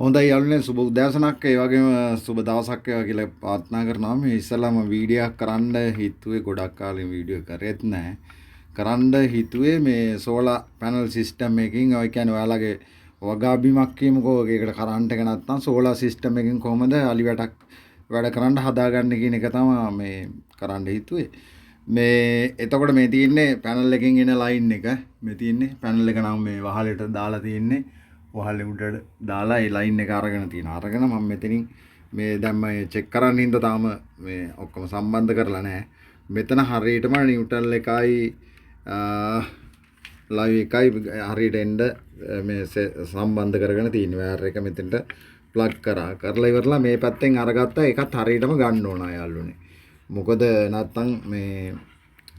හොඳයි යාළුවනේ සුබ උදෑසනක් ඒ වගේම සුබ දවසක් වේවා කියලා ප්‍රාර්ථනා කරනවා. මේ ඉස්සෙල්ලාම වීඩියෝ එකක් කරන්න හිතුවේ ගොඩක් කාලෙම වීඩියෝ කරෙත් නැහැ. කරන්න හිතුවේ මේ සෝලා පැනල් සිස්ටම් එකකින් ඔය කියන්නේ ඔයාලගේ වගා බිමක් කියමුකෝ ඒකට කරන්ට් එක නැත්තම් සෝලා සිස්ටම් එකකින් කොහොමද අලි වැටක් වැඩ කරන්න හදාගන්නේ කියන එක තමයි මේ කරන්න හිතුවේ. මේ එතකොට මේ තියෙන්නේ පැනල් එකකින් එන ලයින් එක. මේ තියෙන්නේ පැනල් එක නම් මේ වහලෙට දාලා තියෙන්නේ. වහලේ උඩට දාලා ඒ ලයින් එක අරගෙන තියෙනවා. අරගෙන මම මෙතනින් මේ දැන් මම චෙක් කරන්න හින්දා තාම මේ ඔක්කොම සම්බන්ධ කරලා නැහැ. මෙතන හරියටම නිව්ට්‍රල් එකයි ලයිව් එකයි හරියට එන්න මේ සම්බන්ධ කරගෙන තියෙන වයර් එක මෙතෙන්ට ප්ලග් කරා. කරලා ඉවරලා මේ පැත්තෙන් අරගත්තා. ඒකත් හරියටම ගන්න ඕන යාළුවනේ. මොකද නැත්තම් මේ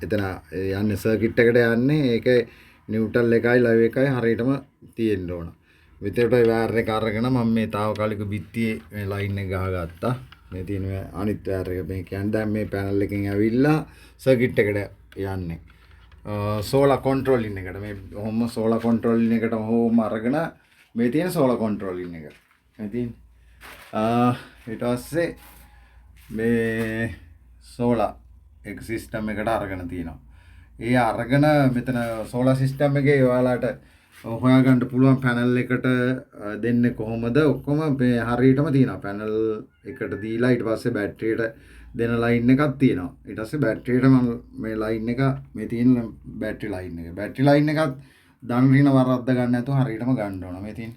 එතන යන්නේ සර්කිට් එකට යන්නේ ඒකේ නිව්ට්‍රල් එකයි ලයිව් එකයි හරියටම තියෙන්න ඕන. විතරට වයර් එක අරගෙන මම මේ తాවකාලික බිත්තියේ මේ ලයින් එක ගහගත්තා. මේ තියෙන අනිත් වයර් එක මේ කියන්නේ දැන් මේ පැනල් එකෙන් ඇවිල්ලා සර්කිට් එකට යන්නේ. සෝලා කන්ට්‍රෝලින් එකට මේ ඔහොම සෝලා කන්ට්‍රෝලින් එකට ඔහොම අරගෙන මේ තියෙන සෝලා කන්ට්‍රෝලින් එක. මේ තියෙන ඊට පස්සේ මේ සෝලා එක සිස්ටම් එකට අරගෙන තියෙනවා. ඒ අරගෙන මෙතන සෝලා සිස්ටම් එකේ ඔයාලට හොයාගන්න පුළුවන් පැනල් එකට දෙන්නේ කොහොමද ඔක්කොම මේ හරියටම තියෙනවා. පැනල් එකට දීලා ඊට පස්සේ බැටරියට දෙන ලයින් එකක් තියෙනවා. ඊට පස්සේ බැටරියට මම මේ ලයින් එක මේ තියෙන බැටරි ලයින් එක. බැටරි ලයින් එකත් දන් රින වරද්ද ගන්න නැතුව හරියටම ගන්න ඕන මේ තියෙන.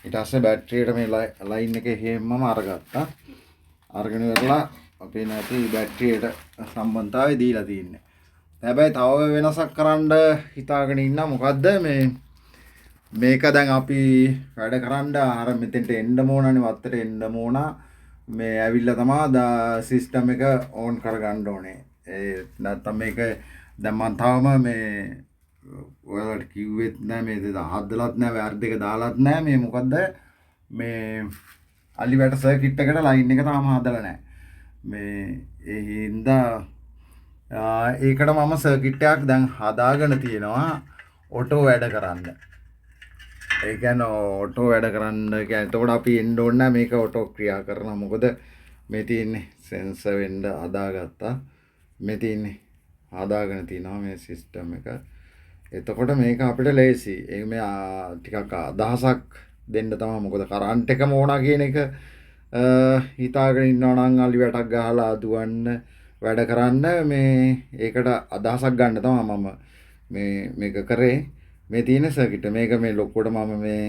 ඊට පස්සේ බැටරියට මේ ලයින් එක හේමම අරගත්තා. අරගෙන ඉවරලා අපේ නැති බැටරියට සම්බන්ධතාවය දීලා තියෙන්නේ. හැබැයි තව වෙනසක් කරන්න හිතාගෙන ඉන්නා. මොකද්ද මේක දැන් අපි වැඩ කරන්න අර මෙතෙන්ට එන්න ඕනනේ වත්තට එන්න ඕන මේ ඇවිල්ලා තමයි සිස්ටම් එක ඕන් කරගන්න ඕනේ. ඒ නැත්තම් මේක දැන් මම තාම මේ ඔයාලට කිව්වෙත් නෑ මේ හදලත් නෑ වයර් දෙක දාලත් නෑ මේ මොකද්ද මේ අලි වැට සර්කිට් එකට ලයින් එක තාම හදලා නෑ. මේ ඒ හින්දා ඒකට මම සර්කිට් එකක් දැන් හදාගෙන තියෙනවා ඔටෝ වැඩ කරන්න. ඒ කියන්නේ ඔටෝ වැඩ කරන්න කියන්නේ එතකොට අපි එන්න ඕනේ නැහැ මේක ඔටෝ ක්‍රියා කරනවා. මොකද මේ තියෙන්නේ සෙන්සර් වෙන්න හදාගත්තා. මේ තියෙන්නේ හදාගෙන තිනවා මේ සිස්ටම් එක. එතකොට මේක අපිට ලේසි. ඒ මේ ටිකක් අදහසක් දෙන්න තමයි. මොකද කරන්ට් එකම ඕනා කියන එක හිතාගෙන ඉන්නවා නම් අලි වැටක් ගහලා දුවන්න වැඩ කරන්න මේ ඒකට අදහසක් ගන්න තමයි මම මේක කරේ. මේ තියෙන සර්කිට් මේක මේ ලොකුවට මම මේ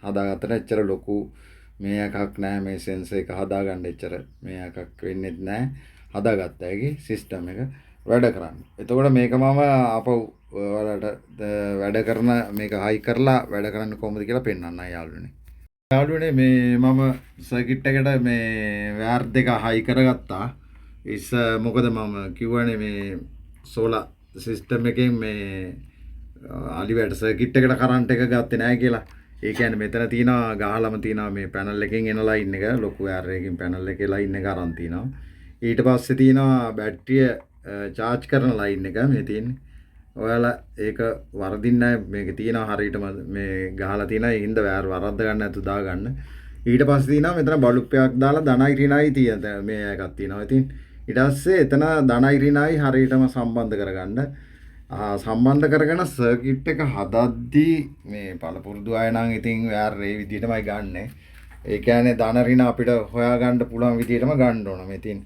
හදාගත්තට එච්චර ලොකු මේ එකක් නෑ. මේ සෙන්සර් එක හදාගන්න එච්චර මේ එකක් වෙන්නේ නැහැ. හදාගත්තා ඒකේ සිස්ටම් එක වැඩ කරන්න. එතකොට මේක මම ආපහු ඔයාලට වැඩ කරන මේක හයි කරලා වැඩ කරන්න කොහොමද කියලා පෙන්වන්නයි යාළුවනේ. යාළුවනේ මේ මම සර්කිට් එකට මේ වයර් දෙක හයි කරගත්තා. මොකද මම කිව්වනේ මේ සෝලා සිස්ටම් එකෙන් මේ අලි වැට සර්කිට් එකට කරන්ට් එක ගත්තේ නැහැ කියලා. ඒ කියන්නේ මෙතන තියෙනවා ගහලම තියෙනවා මේ පැනල් එකෙන් එන ලයින් එක ලොකු වයර් එකකින් පැනල් එකේ ලයින් එක අරන් තිනවා. ඊට පස්සේ තියෙනවා බැටරිය charge කරන ලයින් එක මේ තියෙන්නේ. ඔයාලා ඒක වරදින්න මේක තියෙනවා හරියටම මේ ගහලා තියෙනවා. ඒ හින්දා වයර් වරද්ද ගන්න නැතුව දාගන්න. ඊට පස්සේ තියෙනවා මෙතන බල්බ් එකක් දාලා ධනයි ඍණයි තියෙන මේ එකක් තියෙනවා. ඉතින් ඊට පස්සේ එතන ධනයි ඍණයි හරියටම සම්බන්ධ කරගන්න. සම්බන්ධ කරගෙන සර්කිට් එක හදද්දී මේ පළපුරුදු අය නම් ඉතින් වයර් ඒ විදිහටමයි ගන්නෙ. ඒ කියන්නේ ධන ඍණ අපිට හොයාගන්න පුළුවන් විදිහටම ගන්න ඕන. මේ තියෙන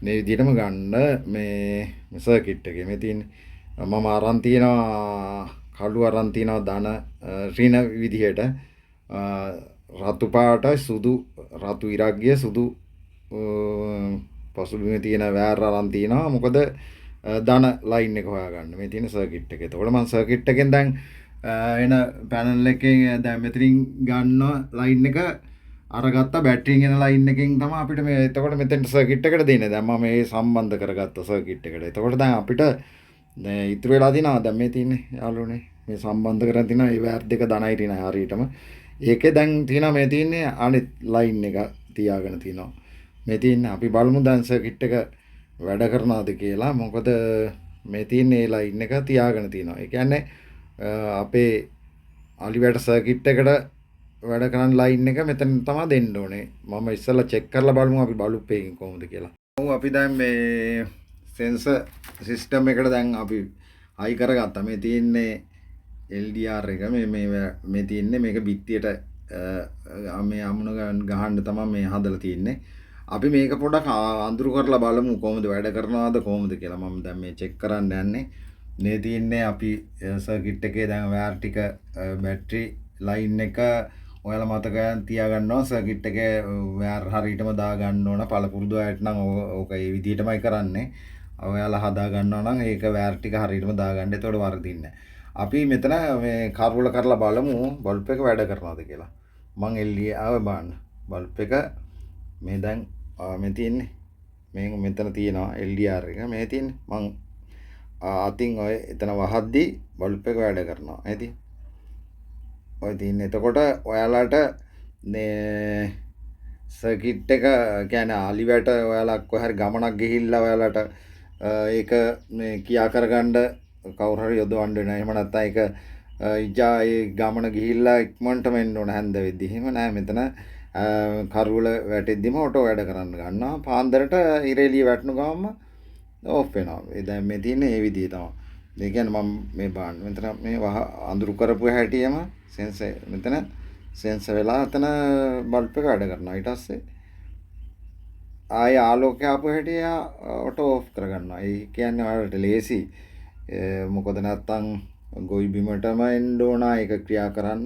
මේ විදිහටම ගන්න මේ සර්කිට් එකේ මේ තියෙන මම අරන් තියනවා කළු අරන් තියනවා ධන ඍණ විදිහට රතු පාට සුදු රතු ඉරක්ගිය සුදු පසුබිමේ තියෙන වයර් අරන් තියනවා. මොකද ධන ලයින් එක හොයාගන්න මේ තියෙන සර්කිට් එක. එතකොට මම සර්කිට් එකෙන් දැන් එන පැනල් එකෙන් දැන් මෙතනින් ගන්න ලයින් එක අරගත්ත බැටරියෙන් එන ලයින් එකෙන් තමයි අපිට මේ එතකොට මෙතෙන්ට සර්කිට් එකට දෙන්නේ. දැන් මම මේ සම්බන්ධ කරගත්ත සර්කිට් එකට. එතකොට දැන් අපිට ඉතුරු වෙලා තිනවා දැන් මේ තියෙන්නේ යාළුවනේ මේ සම්බන්ධ කරන් තිනවා මේ වයර් දෙක ධනයි ඍණයි හරියටම. ඒකේ දැන් තියෙනවා මේ තියෙන්නේ අනිත් ලයින් එක තියාගෙන තිනවා. මේ තියෙන්නේ අපි බලමු දැන් සර්කිට් එක වැඩ කරනවාද කියලා. මොකද මේ තියෙන ඒ ලයින් එක තියාගෙන තියෙනවා. ඒ කියන්නේ අපේ අලි වැට සර්කිට් එකට වැඩ කරන්න ලයින් එක මෙතන තමයි දෙන්න ඕනේ. මම ඉස්සෙල්ලා චෙක් කරලා බලමු අපි බල්බ් එකකින් කොහොමද කියලා. ඔව් අපි දැන් මේ සෙන්සර් සිස්ටම් එකට දැන් අපි හයි කරගත්තා. මේ තියෙන්නේ LDR එක මේ තියෙන්නේ මේක බිත්තියට මේ අමුණ ගහන්න තමයි මේ හදලා තියෙන්නේ. අපි මේක පොඩක් අඳුරු කරලා බලමු කොහොමද වැඩ කරනවද කොහොමද කියලා. මම දැන් මේ චෙක් කරන්න යන්නේ. මේ තියෙන්නේ අපි සර්කිට් එකේ දැන් වයර් ටික බැටරි ලයින් එක ඔයාලා මතකයන් තියාගන්නවා. සර්කිට් එකේ වයර් හරියටම දාගන්න ඕන. පළපුරුදු අයට නම් ඕක ඒ විදිහටමයි කරන්නේ. ඔයාලා හදා ගන්නවා නම් ඒක වයර් ටික හරියටම දාගන්න. එතකොට වරදින්නේ නැහැ. අපි මෙතන මේ කර්වල කරලා බලමු බල්බ් එක වැඩ කරනවද කියලා. මං එල්ලිය ආව බලන්න. බල්බ් එක මේ දැන් මේ තියෙන්නේ. මේ මෙතන තියෙනවා LDR එක. මේ තියෙන්නේ. මං අතින් ඔය එතන වහද්දි බල්බ් එක වැඩ කරනවා. ඇති. ඔය තියෙන්නේ. එතකොට ඔයාලට මේ සර්කිට් එක කියන්නේ අලිවැට ඔයාලා කොහේ හරි ගමනක් ගිහිල්ලා ඔයාලට ඒක මේ කියා කරගන්න කවුරු හරි යොදවන්න වෙනවා. එහෙම නැත්නම් ඒක ඉජා ඒ ගමන ගිහිල්ලා ඉක්මනටම එන්න ඕන හැන්ද වෙද්දි. එහෙම නෑ මෙතන කරුවල වැටෙද්දිම ඔටෝ වැඩ කරන්න ගන්නවා. පාන්දරට ඉරේලිය වැටුණු ගමන්ම ඕෆ් වෙනවා. ඒ දැන් මේ තියෙන්නේ මේ විදිහේ තමයි. ඒ කියන්නේ මම මේ බලන්න. මෙතන මේ අඳුරු කරපු හැටියෙම සෙන්සර් මෙතන සෙන්සර් වෙලා එතන බල්බ් එක වැඩ කරනවා. ඊට පස්සේ ආය ආලෝකය ආපු හැටි ඔටෝ ඕෆ් කරගන්නවා. ඒ කියන්නේ ඔයාලට ලේසි. මොකද නැත්තම් ගොවි බිමටම එන්න ඕන ඒක ක්‍රියා කරන්න.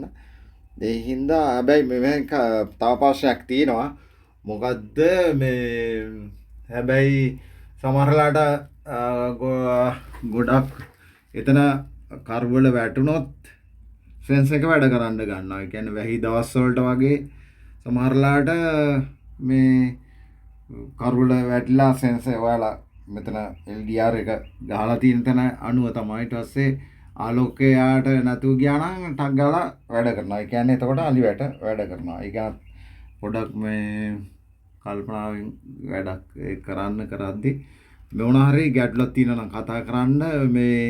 ඒ හින්දා හැබැයි මේක තව ප්‍රශ්නයක් තියෙනවා. මොකද්ද මේ හැබැයි සමහරලාට ගොඩක් එතන කර්වල වැටුනොත් සෙන්ස් එක වැඩ කරන්න ගන්නවා. ඒ කියන්නේ වැහි දවස් වලට වගේ සමහරලාට මේ කර්වල වැටිලා සෙන්ස් ඔයාලා මෙතන LDR එක ගහලා තියෙන තැන අණුව තමයි. ඊට පස්සේ ආලෝකයට නැතුව ගියා නම් ටක් ගාලා වැඩ කරනවා. ඒ කියන්නේ එතකොට අලිවැට වැඩ කරනවා. ඒක පොඩක් මේ කල්පනාවෙන් වැඩක් කරන්න කරද්දි මොන හරි ගැටලුවක් තියෙනවා නම් කතා කරන්න මේ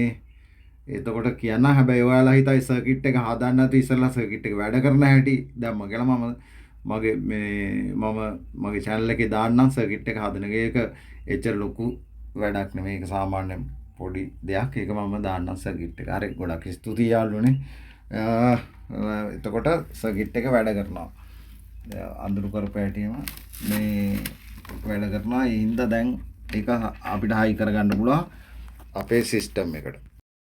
එතකොට කියන්න. හැබැයි ඔයාලා හිතයි සර්කිට් එක හදන්න නැතු ඉස්සෙල්ලා සර්කිට් එක වැඩ කරන හැටි දැම්ම කියලා මගේ channel එකේ දාන්නම් සර්කිට් එක හදන එක එච්චර ලොකු වැඩක් නෙමෙයි. ඒක සාමාන්‍ය පොඩි දෙයක්. ඒක මම දාන්නම් සර්කිට් එක. හරි ගොඩක් ස්තුතියි යාළුවනේ. එතකොට සර්කිට් එක වැඩ කරනවා. අඳුරු කරපු හැටිම මේ වැඩ කරනවා. ඒ හින්දා දැන් ඒක අපිට හයි කරගන්න පුළුවන් අපේ සිස්ටම් එකට.